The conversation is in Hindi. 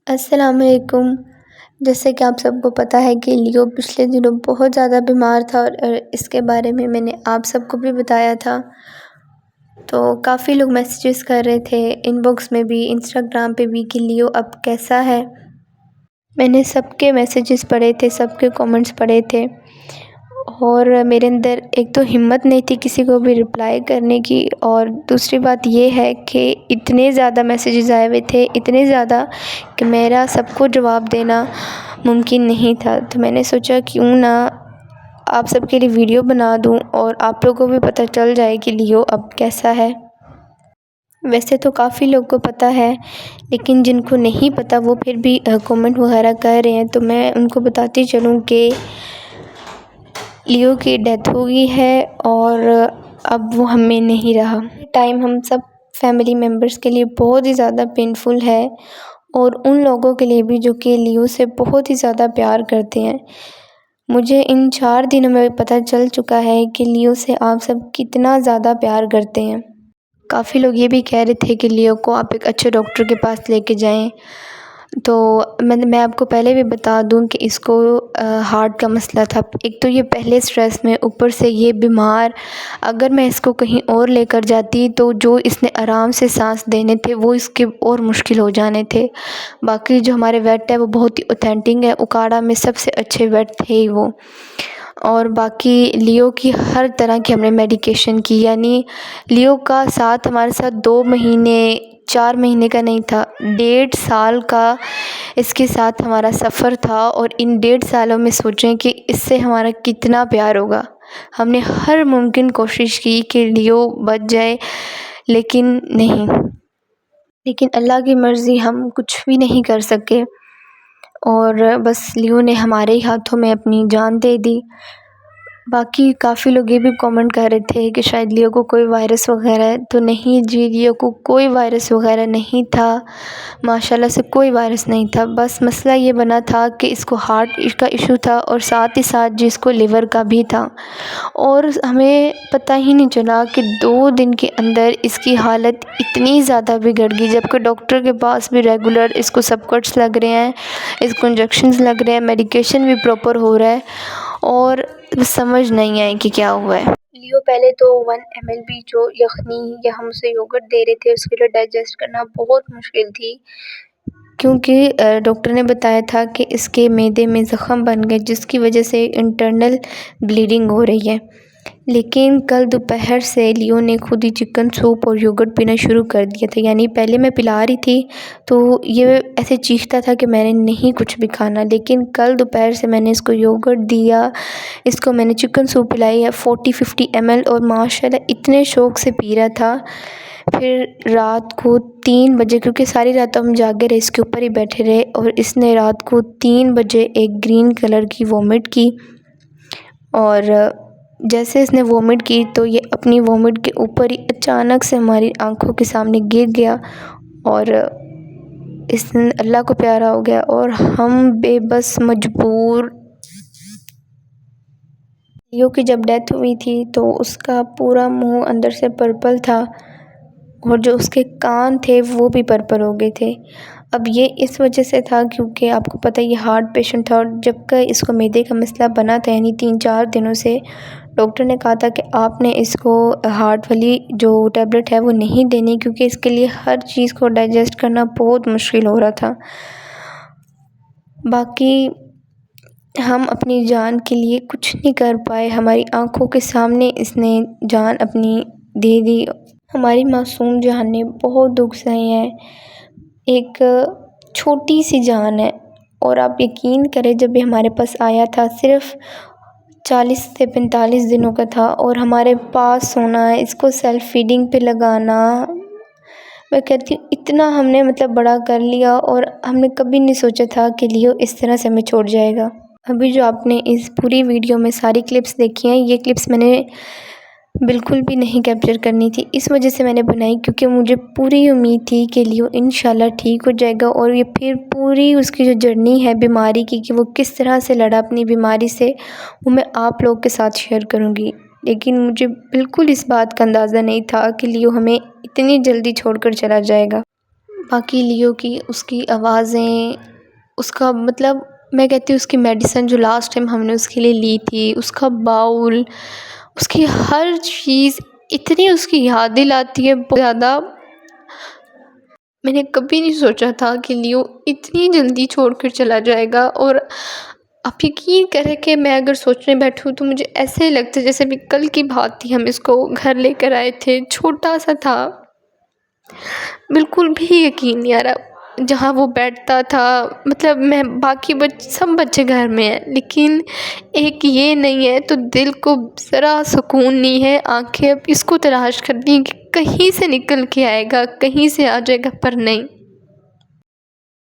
अस्सलाम वालेकुम। जैसे कि आप सबको पता है कि लियो पिछले दिनों बहुत ज़्यादा बीमार था और इसके बारे में मैंने आप सबको भी बताया था। तो काफ़ी लोग मैसेजेस कर रहे थे इनबॉक्स में भी, इंस्टाग्राम पे भी कि लियो अब कैसा है। मैंने सबके मैसेजेस पढ़े थे, सबके कमेंट्स पढ़े थे और मेरे अंदर एक तो हिम्मत नहीं थी किसी को भी रिप्लाई करने की, और दूसरी बात ये है कि इतने ज़्यादा मैसेजेस आए हुए थे, इतने ज़्यादा कि मेरा सबको जवाब देना मुमकिन नहीं था। तो मैंने सोचा क्यों ना आप सबके लिए वीडियो बना दूं और आप लोगों को भी पता चल जाए कि लियो अब कैसा है। वैसे तो काफ़ी लोग को पता है, लेकिन जिनको नहीं पता वो फिर भी कमेंट वगैरह कर रहे हैं, तो मैं उनको बताती चलूँ कि लियो की डेथ हो गई है और अब वो हम में नहीं रहा। टाइम हम सब फैमिली मेम्बर्स के लिए बहुत ही ज़्यादा पेनफुल है, और उन लोगों के लिए भी जो कि लियो से बहुत ही ज़्यादा प्यार करते हैं। मुझे इन 4 दिनों में पता चल चुका है कि लियो से आप सब कितना ज़्यादा प्यार करते हैं। काफ़ी लोग ये भी कह रहे थे कि लियो को आप एक अच्छे डॉक्टर के पास लेके जाएं। तो मैं आपको पहले भी बता दूं कि इसको हार्ट का मसला था। एक तो ये पहले स्ट्रेस में, ऊपर से ये बीमार। अगर मैं इसको कहीं और लेकर जाती तो जो इसने आराम से सांस देने थे वो इसके और मुश्किल हो जाने थे। बाकी जो हमारे वेट है वो बहुत ही ऑथेंटिक है, उकाड़ा में सबसे अच्छे वेट थे ही वो। और बाकी लियो की हर तरह की हमने मेडिकेशन की, यानी लियो का साथ हमारे साथ 2 महीने 4 महीने का नहीं था, 1.5 साल का इसके साथ हमारा सफ़र था। और इन 1.5 सालों में सोचें कि इससे हमारा कितना प्यार होगा। हमने हर मुमकिन कोशिश की कि लियो बच जाए, लेकिन नहीं। लेकिन अल्लाह की मर्ज़ी, हम कुछ भी नहीं कर सके और बस लियो ने हमारे ही हाथों में अपनी जान दे दी। बाकी काफ़ी लोग ये भी कमेंट कर रहे थे कि शायद लियो को कोई वायरस वगैरह है, तो नहीं जी, लियो को कोई वायरस वगैरह नहीं था। माशाल्लाह से कोई वायरस नहीं था। बस मसला ये बना था कि इसको हार्ट का इशू था और साथ ही साथ जिसको लिवर का भी था। और हमें पता ही नहीं चला कि 2 दिन के अंदर इसकी हालत इतनी ज़्यादा बिगड़ गई, जबकि डॉक्टर के पास भी रेगुलर इसको सबकट्स लग रहे हैं, इसको इंजेक्शंस लग रहे हैं, मेडिकेशन भी प्रॉपर हो रहा है, और समझ नहीं आई कि क्या हुआ है। लियो पहले तो 1 ml जो यखनी या हम उसे योगर्ट दे रहे थे उसके लिए डाइजेस्ट करना बहुत मुश्किल थी, क्योंकि डॉक्टर ने बताया था कि इसके मैदे में ज़ख़म बन गए जिसकी वजह से इंटरनल ब्लीडिंग हो रही है। लेकिन कल दोपहर से लियो ने खुद ही चिकन सूप और योगर्ट पीना शुरू कर दिया था। यानी पहले मैं पिला रही थी तो ये ऐसे चीखता था कि मैंने नहीं कुछ भी खाना, लेकिन कल दोपहर से मैंने इसको योगर्ट दिया, इसको मैंने चिकन सूप पिलाई है 40-50 ml, और माशाल्लाह इतने शौक़ से पी रहा था। फिर रात को 3 बजे, क्योंकि सारी रात हम जागे रहे, इसके ऊपर ही बैठे रहे, और इसने रात को 3 बजे एक ग्रीन कलर की वॉमिट की। और जैसे इसने वॉमिट की तो ये अपनी वॉमिट के ऊपर ही अचानक से हमारी आंखों के सामने गिर गया, और इसने अल्लाह को प्यारा हो गया और हम बेबस मजबूर। लियो की जब डेथ हुई थी तो उसका पूरा मुंह अंदर से पर्पल था, और जो उसके कान थे वो भी पर्पल हो गए थे। अब ये इस वजह से था क्योंकि आपको पता है ये हार्ट पेशेंट था, और जबकि इसको मैदे का मसला बना था, यानी 3-4 दिनों से डॉक्टर ने कहा था कि आपने इसको हार्ट वाली जो टैबलेट है वो नहीं देनी, क्योंकि इसके लिए हर चीज़ को डाइजेस्ट करना बहुत मुश्किल हो रहा था। बाकी हम अपनी जान के लिए कुछ नहीं कर पाए, हमारी आंखों के सामने इसने जान अपनी दे दी। हमारी मासूम जान ने बहुत दुख सहे हैं। एक छोटी सी जान है, और आप यकीन करें जब ये हमारे पास आया था सिर्फ़ 40 से 45 दिनों का था, और हमारे पास सोना है, इसको सेल्फ फीडिंग पे लगाना, मैं कहती हूँ इतना हमने मतलब बड़ा कर लिया, और हमने कभी नहीं सोचा था कि लियो इस तरह से हमें छोड़ जाएगा। अभी जो आपने इस पूरी वीडियो में सारी क्लिप्स देखी हैं, ये क्लिप्स मैंने बिल्कुल भी नहीं कैप्चर करनी थी, इस वजह से मैंने बनाई, क्योंकि मुझे पूरी उम्मीद थी कि लियो इंशाल्लाह ठीक हो जाएगा, और ये फिर पूरी उसकी जो जर्नी है बीमारी की, कि वो किस तरह से लड़ा अपनी बीमारी से, वो मैं आप लोग के साथ शेयर करूँगी। लेकिन मुझे बिल्कुल इस बात का अंदाज़ा नहीं था कि लियो हमें इतनी जल्दी छोड़कर चला जाएगा। बाकी लियो की उसकी आवाज़ें, उसका मतलब मैं कहती हूँ उसकी मेडिसिन जो लास्ट टाइम हमने उसके लिए ली थी, उसका बाउल, उसकी हर चीज़ इतनी उसकी याद दिलाती है बहुत ज़्यादा। मैंने कभी नहीं सोचा था कि लियो इतनी जल्दी छोड़कर चला जाएगा। और आप यकीन करें कि मैं अगर सोचने बैठूँ तो मुझे ऐसे लगता है जैसे अभी कल की बात थी, हम इसको घर लेकर आए थे, छोटा सा था, बिल्कुल भी यकीन नहीं आ रहा। जहाँ वो बैठता था, मतलब मैं बाकी सब बच्चे घर में हैं लेकिन एक ये नहीं है, तो दिल को ज़रा सुकून नहीं है। आंखें अब इसको तलाश करती हैं कि कहीं से निकल के आएगा, कहीं से आ जाएगा, पर नहीं।